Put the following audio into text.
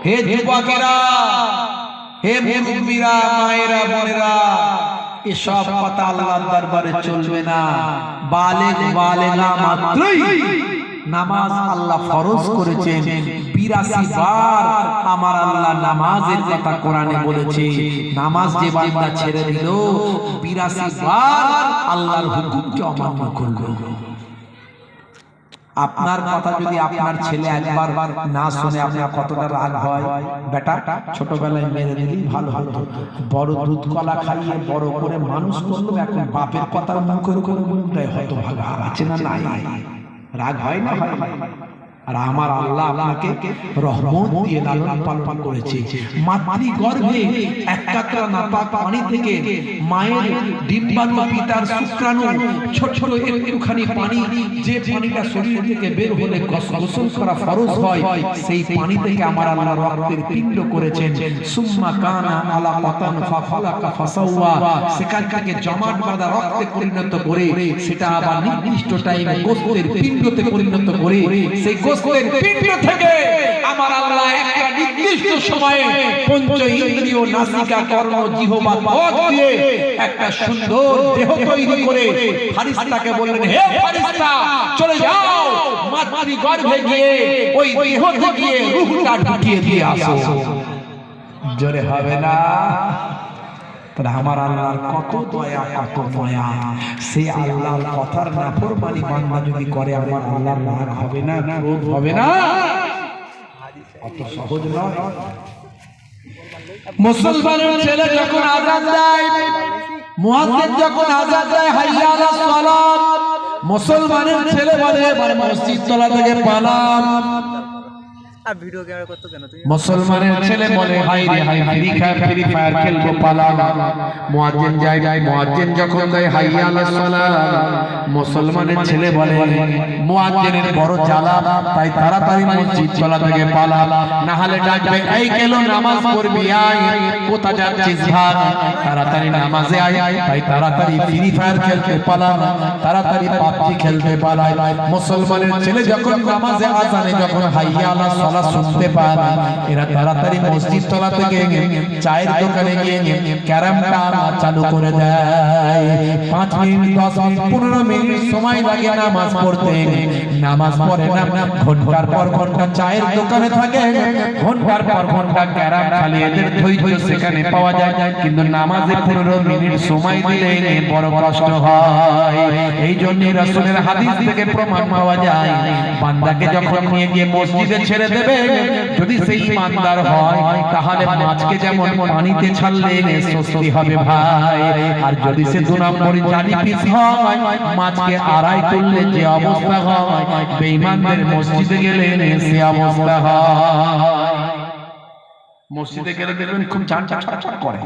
হে যুবকেরা, হে মুরব্বীরা, মায়েরা, বোনেরা, এসব কথা আল্লাহর দরবারে চলবে না। বালেগ বালেগা মাত্রই নামাজ আল্লাহ ফরজ করেছেন। 82 বার আমার আল্লাহ নামাজের কথা কোরআনে বলেছে। নামাজ যে বান্দা ছেড়ে দিল 82 বার আল্লাহর হুকুমকে অমান্য করলো। আপনার কথা যদি আপনার ছেলে একবার না শুনে আপনার কতটা রাগ হয়? বেটা ছোটবেলায় মেরে দিলেই ভালো হতো, বড় দুধ কলা খাইয়ে বড় করে মানুষ করলো, এখন বাপের কথা মুখের উপরে বলতে হয়তো ভাগা আছে না নাই? রাগ হয় না? আর আমার আল্লাহ আপনাকে রহমত দিয়ে লালন পালন করেছে। মাতৃ গর্ভে এক কাতরা নাপাক পানি থেকে মায়ের ডিম্বাণু পিতার শুক্রাণু ছোট ছোট একটুখানি পানি, যে পানিটা শরীর থেকে বের হলে গোসল করা ফরজ হয়, সেই পানি থেকে আমার আল্লাহ রক্তের পিণ্ড করেছেন। সুম্মা কানা আলাকাতান ফাখালাকা ফাসাওয়া, সেখান থেকে জমাট বাঁধা রক্তে পরিণত করে সেটা আবার নির্দিষ্ট টাইমে গোস্তের পিণ্ডতে পরিণত করে সেই গোস্তের পিণ্ড থেকে আমার আল্লাহ একটা নির্দিষ্ট সময়ে পঞ্চ ইন্দ্রিয় নাসিকা কর্ণ জিহ্বা ত্বক দিয়ে একটা সুন্দর দেহ তৈরি করে ফেরেশতাকে বললেন, হে ফেরেশতা চলে যাও মাতৃ গর্ভে গিয়ে ওই দেহ থেকে রূহটা ঢুকিয়ে দিয়ে আসো। জোরে হবে না? আমার আল্লাহর কত দয়া, কত দয়া। সে আল্লাহর কথার নাফরমানি বান্দা যদি করে আমার আল্লাহর রাগ হবে না? ক্রোধ হবে না? অত সহজ নয়। মুসলমানের ছেলে যখন আযান দেয়, মুয়াজ্জিন যখন আযান দেয় হাইয়া আলাস সালাত, মুসলমানের ছেলে বলে মসজিদ তলা থেকে পালাম। ভিডিও ক্যামেরা করতে কেন তুমি? মুসলমানের ছেলে বলে হাই রে হাই, ফ্রি ফায়ার খেলবো, পালাম। মুয়াজ্জিন যায়, মুয়াজ্জিন যখন দেয় হাইয়া আলাস সালাত, মুসলমানের ছেলে বলে মুয়াজ্জিনের বড় জ্বালা, তাই তাড়াতাড়ি মসজিদ তলা থেকে পালাম, না হলে ডাকবে এই কেন নামাজ পড়বি, আয় কোথা যাচ্ছিস ভাগ, তাড়াতাড়ি নামাজে আয়। তাই তাড়াতাড়ি ফ্রি ফায়ার খেলতে পালাম, তাড়াতাড়ি পাবজি খেলতে পালায়। মুসলমানের ছেলে যখন নামাজে আযানে যখন হাইয়া আলাস সালাত শুনতে পায়, এরা তাড়াতাড়ি মসজিদ তলা থেকে চায়ের দোকানে গিয়ে ক্যারামটা চালু করে দেয়। 5 মিনিট 10 মিনিট 15 মিনিট সময় লাগে নামাজ পড়তে, নামাজ পড়ে না, ঘন্টার পর ঘন্টা চায়ের দোকানে থাকে, ঘন্টার পর ঘন্টা ক্যারাম খালি এদের ধৈর্য সেখানে পাওয়া যায়, কিন্তু নামাজে 15 মিনিট সময় দিলে বড় কষ্ট হয়। এই জন্য রাসূলের হাদিস থেকে প্রমাণ পাওয়া যায়, বান্দাকে যখন নিয়ে গিয়ে মসজিদে ছেড়ে দেবে, যদি সেই ইমানদার হয় তাহলে মাছকে যেমন পানিতে ছাড়লে স্বস্তি হবে ভাই, আর যদি সে 2 নম্বরই জানি পিস হয়, মাছকে আড়াই তুললে যে অবস্থা হয়, বেঈমানদের মসজিদে গেলে সে অবস্থা হয়। মসজিদে গেলে দেখবেন খুব চান চান করে।